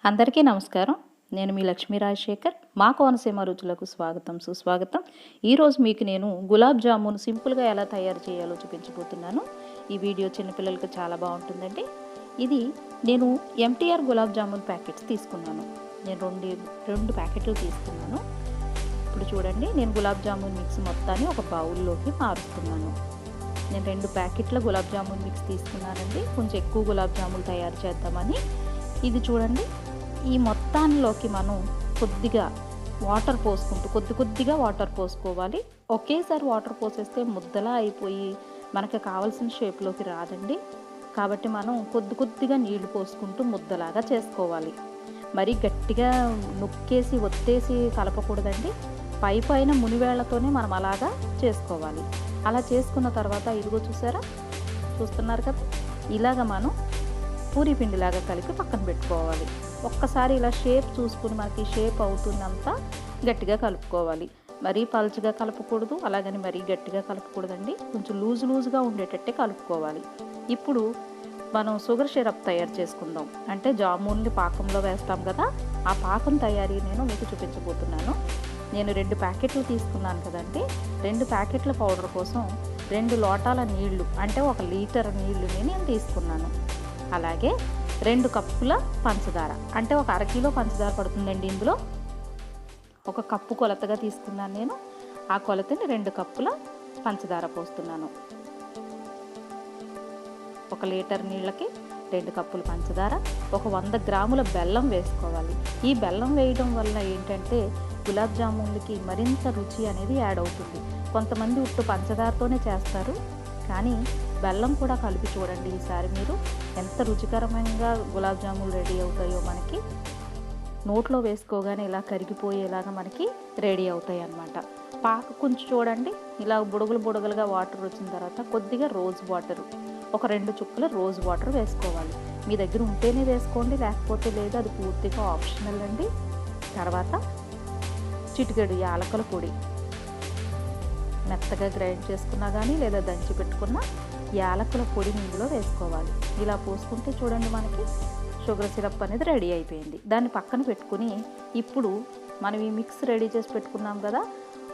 అందరికీ నమస్కారం. నేను మీ లక్ష్మీ రాజశేఖర్. మా కోనసీమ రుచులకు స్వాగతం, సుస్వాగతం. ఈరోజు మీకు నేను గులాబ్ జామున్ సింపుల్గా ఎలా తయారు చేయాలో చూపించబోతున్నాను. ఈ వీడియో చిన్నపిల్లలకి చాలా బాగుంటుందండి. ఇది నేను ఎంటీఆర్ గులాబ్ జామున్ ప్యాకెట్స్ తీసుకున్నాను. నేను రెండు ప్యాకెట్లు తీసుకున్నాను. ఇప్పుడు చూడండి, నేను గులాబ్ జామున్ మిక్స్ మొత్తాన్ని ఒక బౌల్లోకి మారుస్తున్నాను. నేను 2 ప్యాకెట్ల గులాబ్ జామున్ మిక్స్ తీసుకున్నానండి. కొంచెం ఎక్కువ గులాబ్ జామున్ తయారు చేద్దామని. ఇది చూడండి, ఈ మొత్తాన్నిలోకి మనం కొద్దిగా వాటర్ పోసుకుంటూ కొద్దిగా వాటర్ పోసుకోవాలి. ఒకేసారి వాటర్ పోసేస్తే ముద్దలా అయిపోయి మనకు కావాల్సిన షేప్లోకి రాదండి. కాబట్టి మనం కొద్దిగా నీళ్లు పోసుకుంటూ ముద్దలాగా చేసుకోవాలి. మరి గట్టిగా నొక్కేసి ఒత్తేసి కలపకూడదండి. పైన మునివేళ్లతోనే మనం అలాగా చేసుకోవాలి. అలా చేసుకున్న తర్వాత ఇదిగో చూస్తున్నారు కదా, ఇలాగ మనం పూరి పిండిలాగా కలిపి పక్కన పెట్టుకోవాలి. ఒక్కసారి ఇలా షేప్ చూసుకుని మనకి షేప్ అవుతున్నంత గట్టిగా కలుపుకోవాలి. మరీ పల్చగా కలపకూడదు, అలాగని మరీ గట్టిగా కలపకూడదండి. కొంచెం లూజుగా ఉండేటట్టే కలుపుకోవాలి. ఇప్పుడు మనం షుగర్ సిరప్ తయారు చేసుకుందాం. అంటే జామున్ని పాకంలో వేస్తాం కదా, ఆ పాకం తయారీ నేను మీకు చూపించబోతున్నాను. నేను 2 ప్యాకెట్లు తీసుకున్నాను కదండి. 2 ప్యాకెట్ల పౌడర్ కోసం 2 లోటాల నీళ్లు, అంటే 1 లీటర్ నీళ్లుని నేను తీసుకున్నాను. అలాగే 2 కప్పుల పంచదార, అంటే 1 అరకిలో పంచదార పడుతుందండి. ఇందులో 1 కప్పు కొలతగా తీసుకున్నాను నేను. ఆ కొలతని 2 కప్పుల పంచదార పోస్తున్నాను. 1 లీటర్ నీళ్ళకి 2 కప్పుల పంచదార, 100 గ్రాముల బెల్లం వేసుకోవాలి. ఈ బెల్లం వేయడం వల్ల ఏంటంటే గులాబ్ జామున్లకి మరింత రుచి అనేది యాడ్ అవుతుంది. కొంతమంది ఉట్టు పంచదారతోనే చేస్తారు, కానీ బెల్లం కూడా కలిపి చూడండి. ఈసారి మీరు ఎంత రుచికరమైన గులాబ్ జామున్ రెడీ అవుతాయో, మనకి నోట్లో వేసుకోగానే ఇలా కరిగిపోయేలాగా మనకి రెడీ అవుతాయి అన్నమాట. పాకు కొంచెం చూడండి, ఇలా బుడగలుగా వాటర్ వచ్చిన తర్వాత కొద్దిగా రోజ్ వాటర్, 2 చుక్కల రోజ్ వాటర్ వేసుకోవాలి. మీ దగ్గర ఉంటేనే వేసుకోండి, లేకపోతే లేదు, అది పూర్తిగా ఆప్షనల్ అండి. తర్వాత చిటికెడు యాలకుల పొడి, మెత్తగా గ్రైండ్ చేసుకున్నా కానీ లేదా దంచి పెట్టుకున్న యాలకుల పొడిని ఇందులో వేసుకోవాలి. ఇలా పోసుకుంటే చూడండి, మనకి షుగర్ సిరప్ అనేది రెడీ అయిపోయింది. దాన్ని పక్కన పెట్టుకుని ఇప్పుడు మనం ఈ మిక్స్ రెడీ చేసి పెట్టుకున్నాం కదా,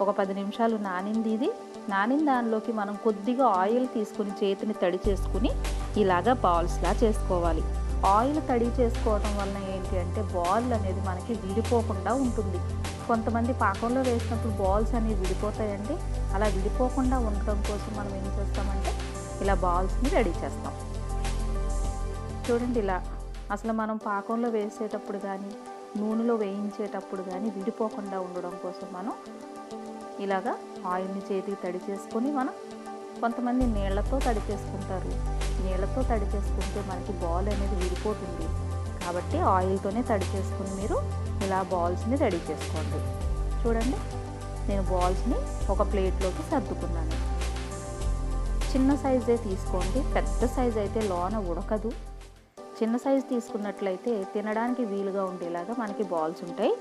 10 నిమిషాలు నానింది. ఇది నానిన దానిలోకి మనం కొద్దిగా ఆయిల్ తీసుకుని చేతిని తడి చేసుకుని ఇలాగా బాల్స్లా చేసుకోవాలి. ఆయిల్ తడి చేసుకోవడం వలన ఏంటి అంటే బాల్ అనేది మనకి విడిపోకుండా ఉంటుంది. కొంతమంది పాకంలో వేసినప్పుడు బాల్స్ అనేవి విడిపోతాయండి. అలా విడిపోకుండా ఉండడం కోసం మనం ఏం చేస్తామంటే ఇలా బాల్స్ని రెడీ చేస్తాం. చూడండి, ఇలా అసలు మనం పాకంలో వేసేటప్పుడు కానీ నూనెలో వేయించేటప్పుడు కానీ విడిపోకుండా ఉండడం కోసం మనం ఇలాగా ఆయిల్ని చేతికి తడి చేసుకొని, మనం కొంతమంది నీళ్లతో తడి చేసుకుంటారు. నీళ్లతో తడి చేసుకుంటే మనకి బాల్ అనేది విడిపోతుంది. కాబట్టి ఆయిల్తోనే తడి చేసుకుని మీరు ఇలా బాల్స్ని రెడీ చేసుకోండి. చూడండి, నేను బాల్స్ని ఒక ప్లేట్లోకి సర్దుకున్నాను. చిన్న సైజే తీసుకోండి, పెద్ద సైజ్ అయితే లోన ఉడకదు. చిన్న సైజు తీసుకున్నట్లయితే తినడానికి వీలుగా ఉండేలాగా మనకి బాల్స్ ఉంటాయి.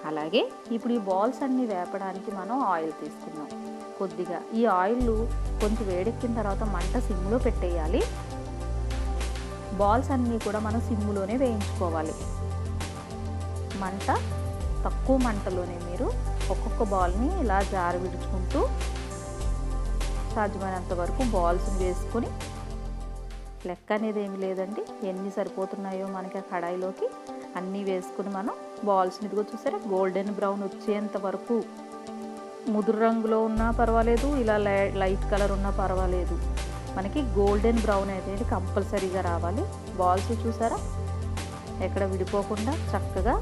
అలాగే ఇప్పుడు ఈ బాల్స్ అన్నీ వేపడానికి మనం ఆయిల్ తీసుకున్నాం కొద్దిగా. ఈ ఆయిల్ కొంచెం వేడెక్కిన తర్వాత మంట సిమ్లో పెట్టేయాలి. బాల్స్ అన్నీ కూడా మనం సిమ్లోనే వేయించుకోవాలి. మంట తక్కువ మంటలోనే మీరు ఒక్కొక్క బాల్ని ఇలా జారి విడుచుకుంటూ సాధ్యమైనంత వరకు బాల్స్ని వేసుకొని, లెక్క అనేది ఏమి లేదండి, ఎన్ని సరిపోతున్నాయో మనకి ఆ కడాయిలోకి అన్నీ వేసుకుని మనం బాల్స్ని ఇదిగో చూసారా, గోల్డెన్ బ్రౌన్ వచ్చేంత వరకు, ముదురు రంగులో ఉన్నా పర్వాలేదు, ఇలా లైట్ కలర్ ఉన్నా పర్వాలేదు, మనకి గోల్డెన్ బ్రౌన్ అనేది కంపల్సరీగా రావాలి. బాల్స్ చూసారా ఎక్కడ విడిపోకుండా చక్కగా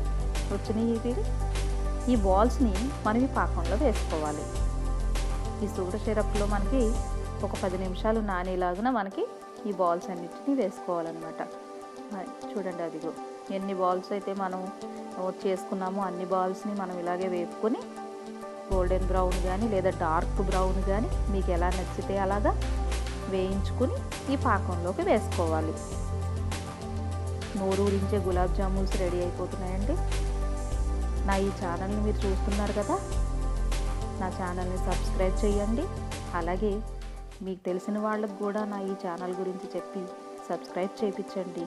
వచ్చినాయి. ఈ బాల్స్ని మనం ఈ పాకంలో వేసుకోవాలి. ఈ షుగర్ సిరప్లో మనకి 10 నిమిషాలు నానేలాగా మనకి ఈ బాల్స్ అన్నిటినీ వేసుకోవాలన్నమాట. చూడండి, అదిగో ఎన్ని బాల్స్ అయితే మనం చేసుకున్నామో అన్ని బాల్స్ని మనం ఇలాగే వేపుకొని గోల్డెన్ బ్రౌన్ కానీ లేదా డార్క్ బ్రౌన్ కానీ మీకు ఎలా నచ్చితే అలాగా వేయించుకుని ఈ పాకంలోకి వేసుకోవాలి. నోరూరించే గులాబ్ జామున్స్ రెడీ అయిపోతున్నాయండి. నా ఈ ఛానల్ని మీరు చూస్తున్నారు కదా, నా ఛానల్ని సబ్స్క్రైబ్ చేయండి. అలాగే మీకు తెలిసిన వాళ్ళకు కూడా నా ఈ ఛానల్ గురించి చెప్పి సబ్స్క్రైబ్ చేయించండి.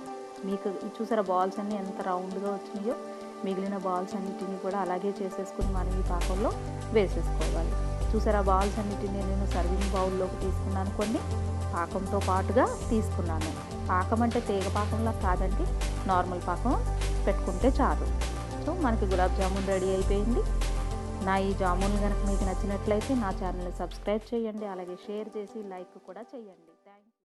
మీకు చూసారా బాల్స్ అన్నీ ఎంత రౌండ్గా వచ్చినాయో. మిగిలిన బాల్స్ అన్నిటిని కూడా అలాగే చేసేసుకుని మనం ఈ పాకంలో వేసేసుకోవాలి. చూసారా బాల్స్ అన్నిటిని నేను సర్వింగ్ బౌల్లోకి తీసుకున్నాను. కొన్ని పాకంతో పాటుగా తీసుకున్నాను. పాకం అంటే తీగ పాకంలా కాదండి, నార్మల్ పాకం పెట్టుకుంటే చాలు. సో మనకి గులాబ్ జామున్ రెడీ అయిపోయింది. నా ఈ జామున్ కనుక మీకు నచ్చినట్లయితే నా ఛానల్ని సబ్స్క్రైబ్ చేయండి, అలాగే షేర్ చేసి లైక్ కూడా చేయండి.